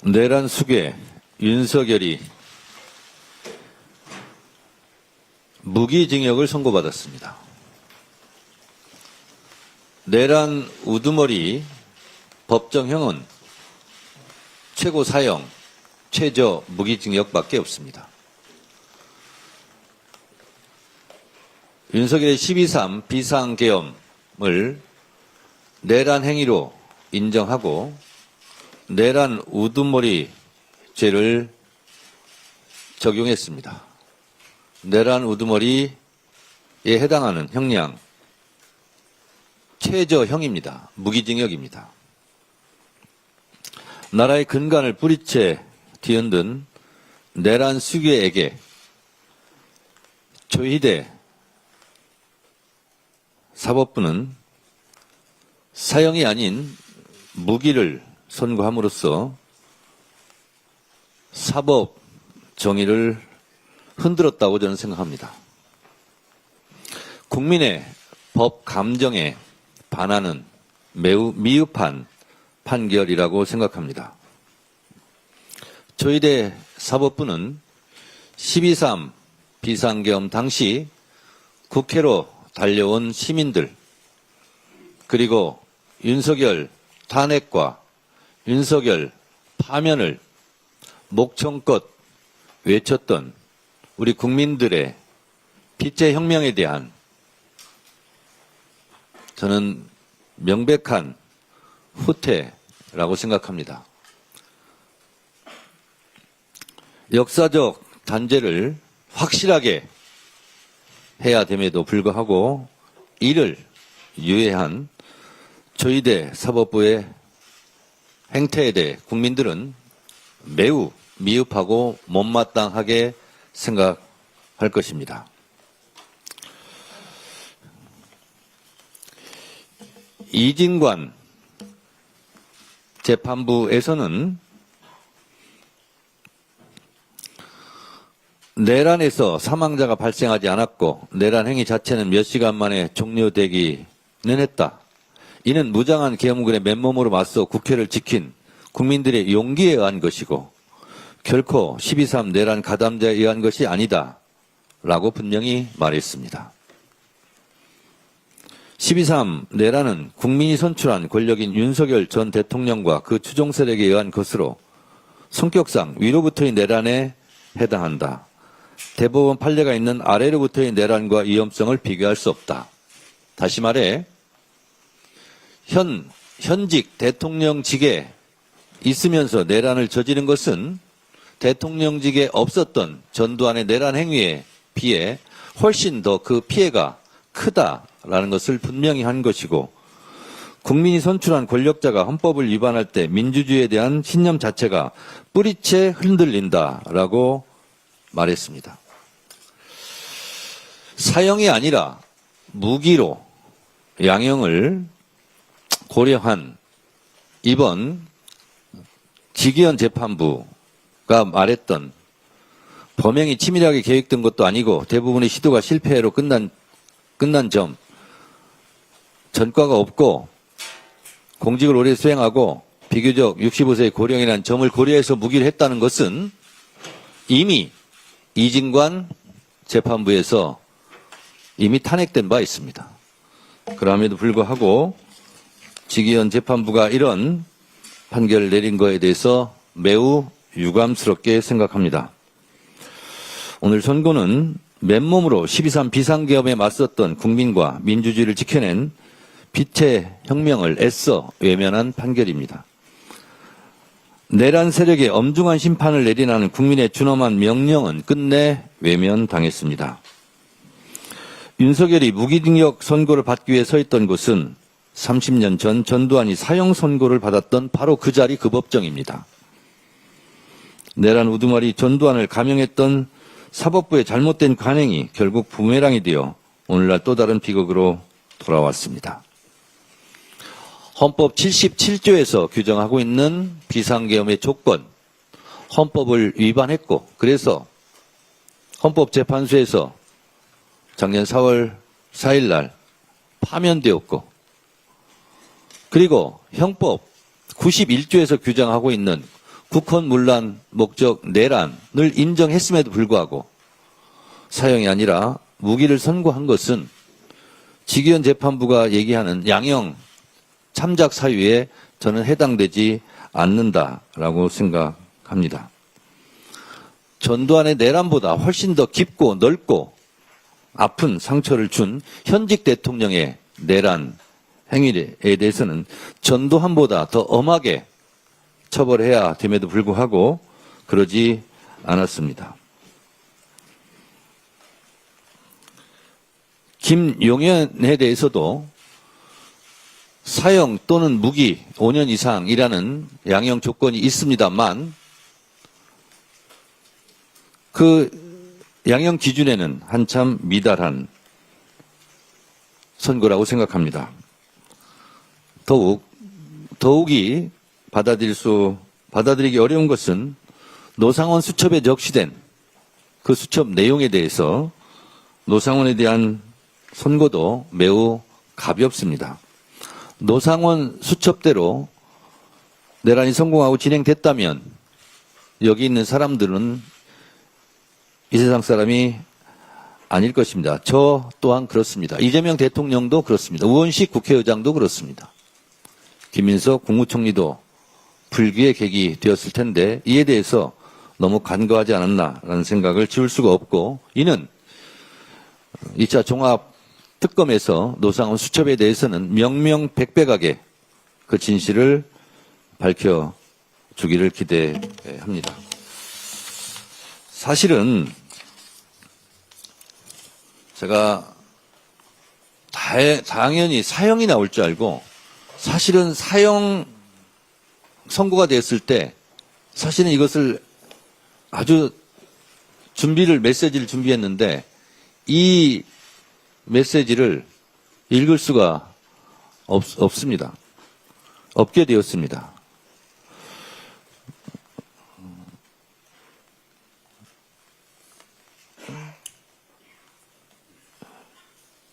내란 수괴 윤석열이 무기징역을 선고받았습니다. 내란 우두머리 법정형은 최고 사형, 최저 무기징역밖에 없습니다. 윤석열의 12.3 비상계엄을 내란 행위로 인정하고 내란 우두머리 죄를 적용했습니다. 내란 우두머리에 해당하는 형량 최저형입니다. 무기징역입니다. 나라의 근간을 뿌리채 뒤흔든 내란 수괴에게 조희대 사법부는 사형이 아닌 무기를 선고함으로써 사법 정의를 흔들었다고 저는 생각합니다. 국민의 법 감정에 반하는 매우 미흡한 판결이라고 생각합니다. 조희대 사법부는 12.3 비상계엄 당시 국회로 달려온 시민들 그리고 윤석열 탄핵과 윤석열 파면을 목청껏 외쳤던 우리 국민들의 빛의 혁명에 대한 저는 명백한 후퇴라고 생각합니다. 역사적 단죄를 확실하게 해야 됨에도 불구하고 이를 유예한 조희대 사법부의 행태에 대해 국민들은 매우 미흡하고 못마땅하게 생각할 것입니다. 이진관 재판부에서는 내란에서 사망자가 발생하지 않았고 내란 행위 자체는 몇 시간 만에 종료되기는 했다. 이는 무장한 계엄군의 맨몸으로 맞서 국회를 지킨 국민들의 용기에 의한 것이고 결코 12.3 내란 가담자에 의한 것이 아니다. 라고 분명히 말했습니다. 12.3 내란은 국민이 선출한 권력인 윤석열 전 대통령과 그 추종 세력에 의한 것으로 성격상 위로부터의 내란에 해당한다. 대법원 판례가 있는 아래로부터의 내란과 위험성을 비교할 수 없다. 다시 말해 현직 대통령직에 있으면서 내란을 저지른 것은 대통령직에 없었던 전두환의 내란 행위에 비해 훨씬 더 그 피해가 크다라는 것을 분명히 한 것이고 국민이 선출한 권력자가 헌법을 위반할 때 민주주의에 대한 신념 자체가 뿌리채 흔들린다라고 말했습니다. 사형이 아니라 무기로 양형을 고려한 이번 지기현 재판부가 말했던 범행이 치밀하게 계획된 것도 아니고 대부분의 시도가 실패로 끝난 점, 전과가 없고 공직을 오래 수행하고 비교적 65세의 고령이라는 점을 고려해서 무기를 했다는 것은 이미 이진관 재판부에서 이미 탄핵된 바 있습니다. 그럼에도 불구하고 지기현 재판부가 이런 판결을 내린 것에 대해서 매우 유감스럽게 생각합니다. 오늘 선고는 맨몸으로 12.3 비상계엄에 맞섰던 국민과 민주주의를 지켜낸 빛의 혁명을 애써 외면한 판결입니다. 내란 세력의 엄중한 심판을 내리라는 국민의 준엄한 명령은 끝내 외면당했습니다. 윤석열이 무기징역 선고를 받기 위해 서 있던 곳은 30년 전 전두환이 사형 선고를 받았던 바로 그 자리 그 법정입니다. 내란 우두머리 전두환을 감형했던 사법부의 잘못된 관행이 결국 부메랑이 되어 오늘날 또 다른 비극으로 돌아왔습니다. 헌법 77조에서 규정하고 있는 비상계엄의 조건, 헌법을 위반했고 그래서 헌법재판소에서 작년 4월 4일 날 파면되었고 그리고 형법 91조에서 규정하고 있는 국헌 문란 목적 내란을 인정했음에도 불구하고 사형이 아니라 무기를 선고한 것은 지기현 재판부가 얘기하는 양형 참작 사유에 저는 해당되지 않는다라고 생각합니다. 전두환의 내란보다 훨씬 더 깊고 넓고 아픈 상처를 준 현직 대통령의 내란 행위에 대해서는 전두환보다 더 엄하게 처벌해야 됨에도 불구하고 그러지 않았습니다. 김용현에 대해서도 사형 또는 무기 5년 이상이라는 양형 조건이 있습니다만 그 양형 기준에는 한참 미달한 선고라고 생각합니다. 더욱이 받아들이기 어려운 것은 노상원 수첩에 적시된 그 수첩 내용에 대해서 노상원에 대한 선고도 매우 가볍습니다. 노상원 수첩대로 내란이 성공하고 진행됐다면 여기 있는 사람들은 이 세상 사람이 아닐 것입니다. 저 또한 그렇습니다. 이재명 대통령도 그렇습니다. 우원식 국회의장도 그렇습니다. 김민석 국무총리도 불기의 객이 되었을 텐데 이에 대해서 너무 간과하지 않았나라는 생각을 지울 수가 없고 이는 2차 종합특검에서 노상원 수첩에 대해서는 명명백백하게 그 진실을 밝혀주기를 기대합니다. 사실은 제가 당연히 사형이 나올 줄 알고 사실은 사형 선고가 됐을 때 사실은 이것을 아주 메시지를 준비했는데 이 메시지를 읽을 수가 없습니다. 없게 되었습니다.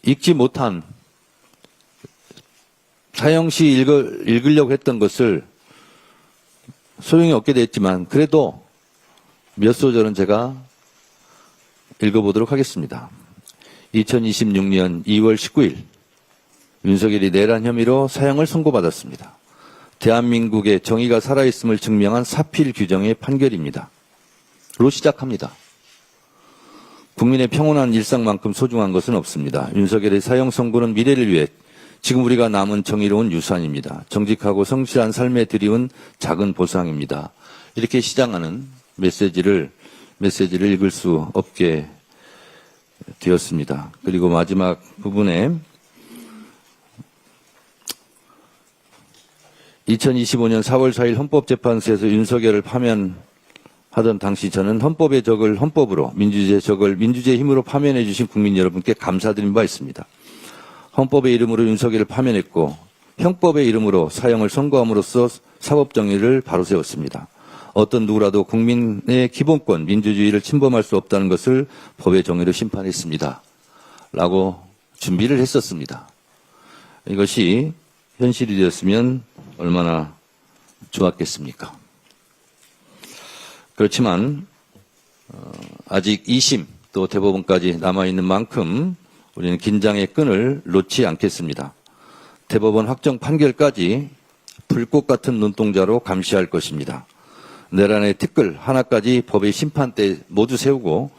읽지 못한 사형시 읽으려고 했던 것을 소용이 없게 됐지만 그래도 몇 소절은 제가 읽어보도록 하겠습니다. 2026년 2월 19일 윤석열이 내란 혐의로 사형을 선고받았습니다. 대한민국의 정의가 살아있음을 증명한 사필 규정의 판결입니다. 로 시작합니다. 국민의 평온한 일상만큼 소중한 것은 없습니다. 윤석열의 사형 선고는 미래를 위해 지금 우리가 남은 정의로운 유산입니다. 정직하고 성실한 삶에 드리운 작은 보상입니다. 이렇게 시작하는 메시지를 읽을 수 없게 되었습니다. 그리고 마지막 부분에 2025년 4월 4일 헌법재판소에서 윤석열을 파면하던 당시 저는 헌법의 적을 헌법으로 민주주의의 적을 민주주의의 힘으로 파면해 주신 국민 여러분께 감사드린 바 있습니다. 헌법의 이름으로 윤석열을 파면했고 형법의 이름으로 사형을 선고함으로써 사법정의를 바로 세웠습니다. 어떤 누구라도 국민의 기본권 민주주의를 침범할 수 없다는 것을 법의 정의로 심판했습니다. 라고 준비를 했었습니다. 이것이 현실이 되었으면 얼마나 좋았겠습니까? 그렇지만 아직 2심 또 대법원까지 남아있는 만큼 우리는 긴장의 끈을 놓지 않겠습니다. 대법원 확정 판결까지 불꽃 같은 눈동자로 감시할 것입니다. 내란의 티끌 하나까지 법의 심판대에 모두 세우고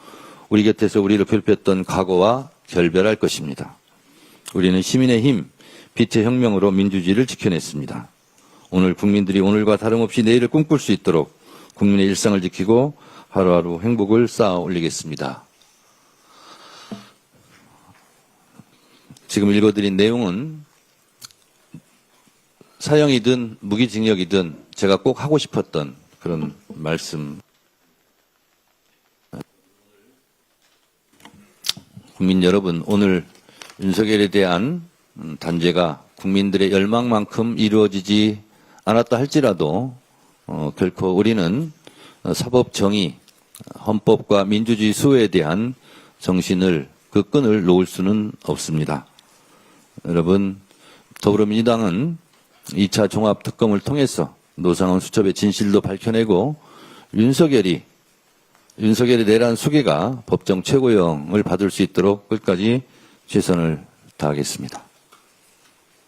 우리 곁에서 우리를 괴롭혔던 과거와 결별할 것입니다. 우리는 시민의 힘, 빛의 혁명으로 민주주의를 지켜냈습니다. 오늘 국민들이 오늘과 다름없이 내일을 꿈꿀 수 있도록 국민의 일상을 지키고 하루하루 행복을 쌓아 올리겠습니다. 지금 읽어드린 내용은 사형이든 무기징역이든 제가 꼭 하고 싶었던 그런 말씀. 국민 여러분, 오늘 윤석열에 대한 단죄가 국민들의 열망만큼 이루어지지 않았다 할지라도 결코 우리는 사법 정의, 헌법과 민주주의 수호에 대한 정신을 그 끈을 놓을 수는 없습니다. 여러분, 더불어민주당은 2차 종합특검을 통해서 노상원 수첩의 진실도 밝혀내고 윤석열이 내란 수개가 법정 최고형을 받을 수 있도록 끝까지 최선을 다하겠습니다.